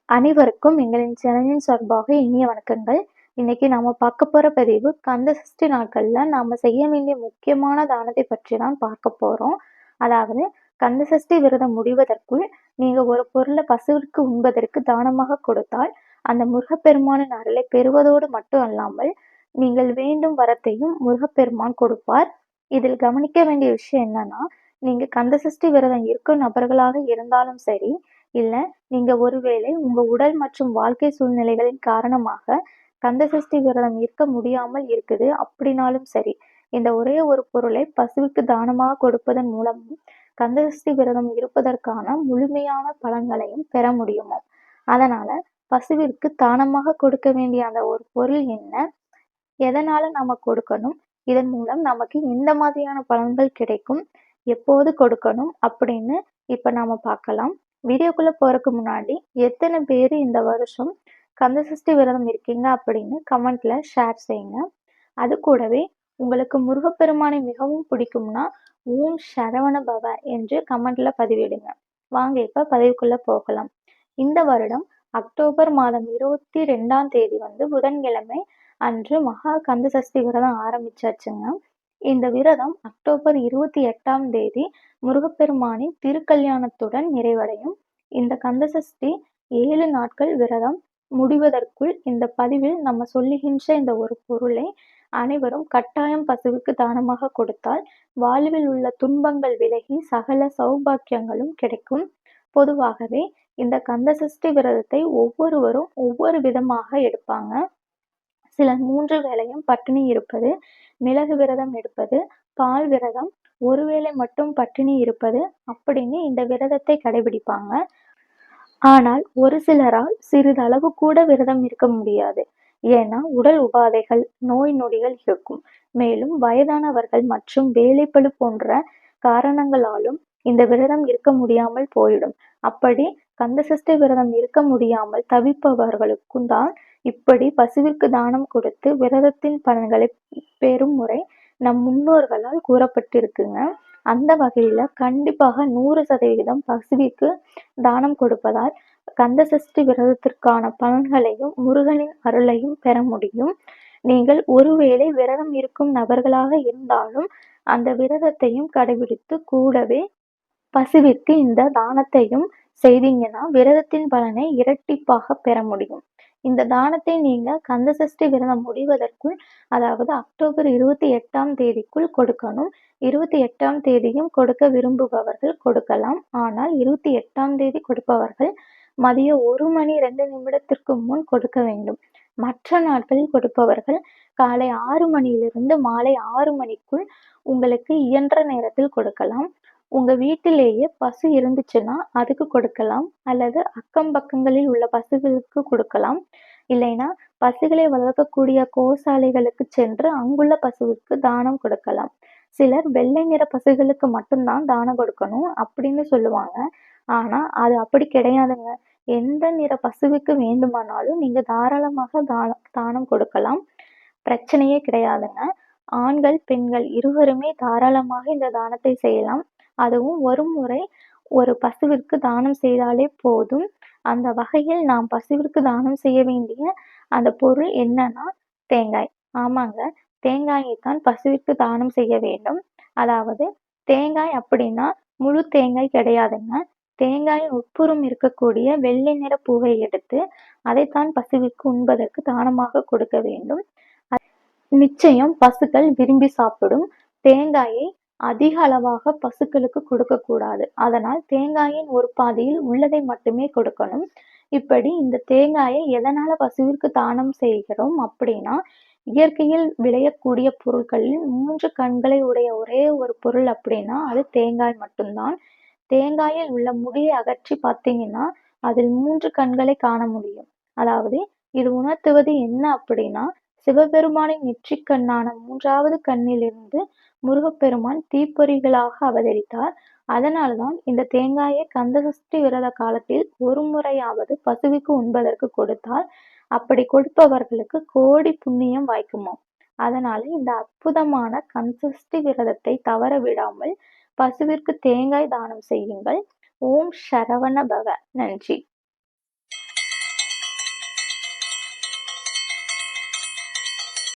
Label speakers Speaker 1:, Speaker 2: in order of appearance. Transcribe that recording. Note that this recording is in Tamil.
Speaker 1: அனைவருக்கும் எங்களின் சேனலின் சார்பாக இனிய வணக்கங்கள். இன்னைக்கு நாம பார்க்க போற பதிவு கந்த சஷ்டி நாட்கள்ல நாம செய்ய வேண்டிய முக்கியமான தானத்தை பற்றி தான் பார்க்க போறோம். அதாவது கந்த சஷ்டி விரதம் முடிவதற்குள் நீங்க ஒரு பொருளை பசுவிற்கு உண்பதற்கு தானமாக கொடுத்தால் அந்த முருகப்பெருமானின் அருளை பெறுவதோடு மட்டும் அல்லாமல் நீங்கள் வேண்டும் வரத்தையும் முருகப்பெருமான் கொடுப்பார். இதில் கவனிக்க வேண்டிய விஷயம் என்னன்னா, நீங்க கந்த சஷ்டி விரதம் இருக்கும் நபர்களாக இருந்தாலும் சரி, இல்ல நீங்க ஒருவேளை உங்க உடல் மற்றும் வாழ்க்கை சூழ்நிலைகளின் காரணமாக கந்த சஷ்டி விரதம் இருக்க முடியாமல் இருக்குது அப்படின்னாலும் சரி, இந்த ஒரே ஒரு பொருளை பசுவுக்கு தானமாக கொடுப்பதன் மூலமும் கந்த சஷ்டி விரதம் இருப்பதற்கான முழுமையான பலன்களையும் பெற முடியுமாம். அதனால பசுவிற்கு தானமாக கொடுக்க வேண்டிய அந்த ஒரு பொருள் என்ன, எதனால நாம கொடுக்கணும், இதன் மூலம் நமக்கு எந்த மாதிரியான பலன்கள் கிடைக்கும், எப்போது கொடுக்கணும் அப்படின்னு இப்ப நாம பார்க்கலாம். வீடியோக்குள்ள போறதுக்கு முன்னாடி எத்தனை பேர் இந்த வருஷம் கந்த சஷ்டி விரதம் இருக்கீங்க அப்படின்னு கமெண்ட்ல ஷேர் செய்யுங்க. அது கூடவே உங்களுக்கு முருகப்பெருமானை மிகவும் பிடிக்கும்னா ஓம் சரவண பவ என்று கமெண்ட்ல பதிவிடுங்க. வாங்க இப்ப பதிவுக்குள்ள போகலாம். இந்த வருடம் அக்டோபர் மாதம் 22ஆம் தேதி புதன்கிழமை அன்று மகா கந்த சஷ்டி விரதம் ஆரம்பிச்சாச்சுங்க. இந்த விரதம் அக்டோபர் 28ஆம் தேதி முருகப்பெருமானின் திருக்கல்யாணத்துடன் நிறைவடையும். இந்த கந்த சஷ்டி 7 நாட்கள் விரதம் முடிவதற்குள் இந்த பதிவில் நம்ம சொல்லுகின்ற இந்த ஒரு பொருளை அனைவரும் கட்டாயம் பசுவுக்கு தானமாக கொடுத்தால் வாழ்வில் உள்ள துன்பங்கள் விலகி சகல சௌபாக்கியங்களும் கிடைக்கும். பொதுவாகவே இந்த கந்த சஷ்டி விரதத்தை ஒவ்வொருவரும் ஒவ்வொரு விதமாக எடுப்பாங்க. சிலர் 3 வேளையும் பட்டினி இருப்பது, மிளகு விரதம் எடுப்பது, பால் விரதம், ஒரு வேளை மட்டும் பட்டினி இருப்பது அப்படின்னு இந்த விரதத்தை கடைபிடிப்பாங்க. ஆனால் ஒரு சிலரால் சிறிதளவு கூட விரதம் இருக்க முடியாது. ஏன்னா உடல் உபாதைகள், நோய் நொடிகள் இருக்கும். மேலும் வயதானவர்கள் மற்றும் வேலைப்பளு போன்ற காரணங்களாலும் இந்த விரதம் இருக்க முடியாமல் போயிடும். அப்படி கந்த சஷ்டி விரதம் இருக்க முடியாமல் தவிப்பவர்களுக்கும் தான் இப்படி பசுவிற்கு தானம் கொடுத்து விரதத்தின் பலன்களை பெறும் முறை நம் முன்னோர்களால் கூறப்பட்டிருக்குங்க. அந்த வகையில கண்டிப்பாக 100% பசுவிற்கு தானம் கொடுப்பதால் கந்த சஷ்டி விரதத்திற்கான பலன்களையும் முருகனின் அருளையும் பெற முடியும். நீங்கள் ஒருவேளை விரதம் இருக்கும் நபர்களாக இருந்தாலும் அந்த விரதத்தையும் கடைபிடித்து கூடவே பசுவிற்கு இந்த தானத்தையும் செய்தீங்கன்னா விரதத்தின் பலனை இரட்டிப்பாக பெற முடியும். இந்த தானத்தை நீங்க கந்த சஷ்டி விரதம் முடிவதற்குள், அதாவது அக்டோபர் 28ஆம் தேதிக்குள் கொடுக்கணும். 28ஆம் தேதியும் கொடுக்க விரும்புபவர்கள் கொடுக்கலாம். ஆனால் 28ஆம் தேதி கொடுப்பவர்கள் மதியம் 1 மணி 2 நிமிடத்திற்கு முன் கொடுக்க வேண்டும். மற்ற நாட்களில் கொடுப்பவர்கள் காலை 6 மணியிலிருந்து மாலை 6 மணிக்குள் உங்களுக்கு இயன்ற நேரத்தில் கொடுக்கலாம். உங்க வீட்டிலேயே பசு இருந்துச்சுன்னா அதுக்கு கொடுக்கலாம், அல்லது அக்கம் பக்கங்களில் உள்ள பசுகளுக்கு கொடுக்கலாம். இல்லைன்னா பசுகளை வளர்க்கக்கூடிய கோசாலைகளுக்கு சென்று அங்குள்ள பசுவுக்கு தானம் கொடுக்கலாம். சிலர் வெள்ளை நிற பசுகளுக்கு மட்டும்தான் தானம் கொடுக்கணும் அப்படின்னு சொல்லுவாங்க. ஆனா அது அப்படி கிடையாதுங்க. எந்த நிற பசுவுக்கு வேண்டுமானாலும் நீங்க தாராளமாக தானம் கொடுக்கலாம். பிரச்சனையே கிடையாதுங்க. ஆண்கள் பெண்கள் இருவருமே தாராளமாக இந்த தானத்தை செய்யலாம். அதுவும் ஒரு முறை ஒரு பசுவிற்கு தானம் செய்தாலே போதும். அந்த வகையில் நாம் பசுவிற்கு தானம் செய்ய வேண்டிய அந்த பொருள் என்னன்னா தேங்காய். ஆமாங்க, தேங்காயைத்தான் பசுவிற்கு தானம் செய்ய வேண்டும். அதாவது தேங்காய் அப்படின்னா முழு தேங்காய் கிடையாதுங்க. தேங்காயின் உட்புறம் இருக்கக்கூடிய வெள்ளை நிற பூவை எடுத்து அதைத்தான் பசுவிற்கு உண்பதற்கு தானமாக கொடுக்க வேண்டும். நிச்சயம் பசுக்கள் விரும்பி சாப்பிடும். தேங்காயை அதிக அளவாக பசுக்களுக்கு கொடுக்கக்கூடாது. அதனால் தேங்காயின் ஒரு பாதியில் உள்ளதை மட்டுமே கொடுக்கணும். இப்படி இந்த தேங்காயை எதனால பசுவிற்கு தானம் செய்கிறோம் அப்படின்னா, இயற்கையில் விளையக்கூடிய பொருட்களில் 3 கண்களை உடைய ஒரே ஒரு பொருள் அப்படின்னா அது தேங்காய் மட்டும்தான். தேங்காயில் உள்ள முடியை அகற்றி பார்த்தீங்கன்னா அதில் 3 கண்களை காண முடியும். அதாவது இது உணர்த்துவது என்ன அப்படின்னா, சிவபெருமானின் நெற்றிக்கண்ணான 3வது கண்ணிலிருந்து முருகப்பெருமான் தீப்பொறிகளாக அவதரித்தார். அதனால்தான் இந்த தேங்காயை கந்த சஷ்டி விரத காலத்தில் ஒரு முறையாவது பசுவுக்கு உண்பதற்கு கொடுத்தால் அப்படி கொடுப்பவர்களுக்கு கோடி புண்ணியம் வாய்க்குமாம். அதனால இந்த அற்புதமான கந்த சஷ்டி விரதத்தை தவற விடாமல் பசுவிற்கு தேங்காய் தானம் செய்யுங்கள். ஓம் சரவண பவ. நன்றி.